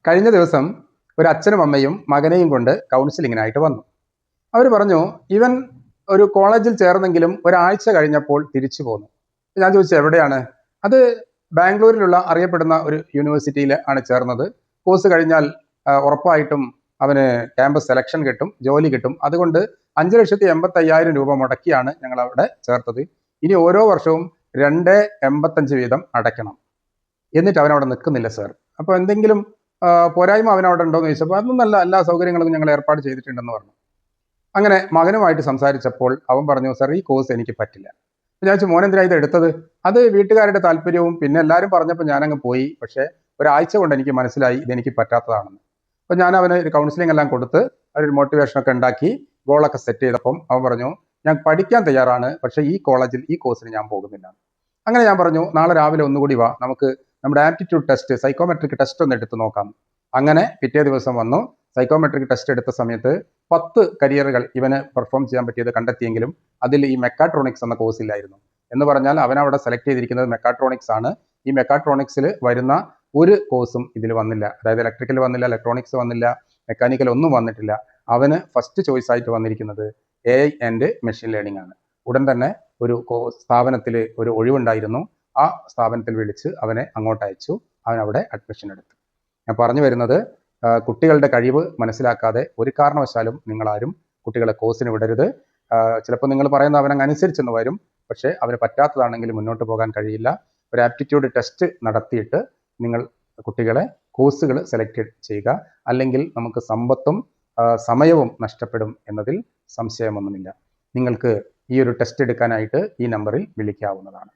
കഴിഞ്ഞ ദിവസം ഒരു അച്ഛനും അമ്മയും മകനെയും കൊണ്ട് കൗൺസിലിങ്ങിനായിട്ട് വന്നു. അവർ പറഞ്ഞു, ഇവൻ ഒരു കോളേജിൽ ചേർന്നെങ്കിലും ഒരാഴ്ച കഴിഞ്ഞപ്പോൾ തിരിച്ചു പോന്നു. ഞാൻ ചോദിച്ചു എവിടെയാണ്? അത് ബാംഗ്ലൂരിലുള്ള അറിയപ്പെടുന്ന ഒരു യൂണിവേഴ്സിറ്റിയിൽ ആണ് ചേർന്നത്. കോഴ്സ് കഴിഞ്ഞാൽ ഉറപ്പായിട്ടും അവന് ക്യാമ്പസ് സെലക്ഷൻ കിട്ടും, ജോലി കിട്ടും. അതുകൊണ്ട് 5,85,000 രൂപ മുടക്കിയാണ് ഞങ്ങൾ അവിടെ ചേർത്തത്. ഇനി ഓരോ വർഷവും 2.85 വീതം അടയ്ക്കണം. എന്നിട്ട് അവൻ അവിടെ നിൽക്കുന്നില്ല സാർ. അപ്പോൾ എന്തെങ്കിലും പോരായ്മ അവനവിടെ ഉണ്ടോ എന്ന് ചോദിച്ചപ്പോൾ അതൊന്നും നല്ല എല്ലാ സൗകര്യങ്ങളും ഞങ്ങൾ ഏർപ്പാട് ചെയ്തിട്ടുണ്ടെന്ന് പറഞ്ഞു. അങ്ങനെ മകനുമായിട്ട് സംസാരിച്ചപ്പോൾ അവൻ പറഞ്ഞു, സാർ ഈ കോഴ്സ് എനിക്ക് പറ്റില്ല. ഞാൻ ചോദിച്ചു, മോനെന്തിനാ ഇത് എടുത്തത്? അത് വീട്ടുകാരുടെ താല്പര്യവും പിന്നെ എല്ലാവരും പറഞ്ഞപ്പോൾ ഞാനങ്ങ് പോയി. പക്ഷേ ഒരാഴ്ച കൊണ്ട് എനിക്ക് മനസ്സിലായി ഇതെനിക്ക് പറ്റാത്തതാണെന്ന്. അപ്പോൾ ഞാൻ അവന് ഒരു കൗൺസിലിംഗ് എല്ലാം കൊടുത്ത് അവരൊരു മോട്ടിവേഷനൊക്കെ ഉണ്ടാക്കി ഗോളൊക്കെ സെറ്റ് ചെയ്തപ്പം അവൻ പറഞ്ഞു, ഞാൻ പഠിക്കാൻ തയ്യാറാണ്, പക്ഷേ ഈ കോളേജിൽ ഈ കോഴ്സിന് ഞാൻ പോകുന്നില്ല. അങ്ങനെ ഞാൻ പറഞ്ഞു, നാളെ രാവിലെ ഒന്നുകൂടി വാ, നമുക്ക് നമ്മുടെ ആപ്റ്റിറ്റ്യൂഡ് ടെസ്റ്റ്, സൈക്കോമെട്രിക് ടെസ്റ്റ് ഒന്ന് എടുത്ത് നോക്കാം. അങ്ങനെ പിറ്റേ ദിവസം വന്നു. സൈക്കോമെട്രിക് ടെസ്റ്റ് എടുത്ത സമയത്ത് 10 കരിയറുകൾ ഇവന് പെർഫോം ചെയ്യാൻ പറ്റിയത് കണ്ടെത്തിയെങ്കിലും അതിൽ ഈ മെക്കാട്രോണിക്സ് എന്ന കോഴ്സ് ഇല്ലായിരുന്നു. എന്ന് പറഞ്ഞാൽ അവൻ അവിടെ സെലക്ട് ചെയ്തിരിക്കുന്നത് മെക്കാട്രോണിക്സ് ആണ്. ഈ മെക്കാട്രോണിക്സിൽ വരുന്ന ഒരു കോഴ്സും ഇതിൽ വന്നില്ല. അതായത് ഇലക്ട്രിക്കൽ വന്നില്ല, ഇലക്ട്രോണിക്സ് വന്നില്ല, മെക്കാനിക്കൽ ഒന്നും വന്നിട്ടില്ല. അവന് ഫസ്റ്റ് ചോയ്സ് ആയിട്ട് വന്നിരിക്കുന്നത് AI ആൻഡ് മെഷീൻ ലേണിംഗ് ആണ്. ഉടൻ തന്നെ ഒരു സ്ഥാപനത്തിൽ ഒരു ഒഴിവുണ്ടായിരുന്നു. ആ സ്ഥാപനത്തിൽ വിളിച്ച് അവനെ അങ്ങോട്ട് അയച്ചു. അവൻ അവിടെ അഡ്മിഷൻ എടുത്തു. ഞാൻ പറഞ്ഞു വരുന്നത്, കുട്ടികളുടെ കഴിവ് മനസ്സിലാക്കാതെ ഒരു കാരണവശാലും നിങ്ങളാരും കുട്ടികളെ കോഴ്സിന് വിടരുത്. ചിലപ്പോൾ നിങ്ങൾ പറയുന്ന അവനങ്ങ് അനുസരിച്ചെന്ന് വരും, പക്ഷേ അവന് പറ്റാത്തതാണെങ്കിൽ മുന്നോട്ട് പോകാൻ കഴിയില്ല. ഒരു ആപ്റ്റിറ്റ്യൂഡ് ടെസ്റ്റ് നടത്തിയിട്ട് നിങ്ങൾ കുട്ടികളെ കോഴ്സുകൾ സെലക്ട് ചെയ്യുക. അല്ലെങ്കിൽ നമുക്ക് സമ്പത്തും സമയവും നഷ്ടപ്പെടും എന്നതിൽ സംശയമൊന്നുമില്ല. നിങ്ങൾക്ക് ഈ ഒരു ടെസ്റ്റ് എടുക്കാനായിട്ട് ഈ നമ്പറിൽ വിളിക്കാവുന്നതാണ്.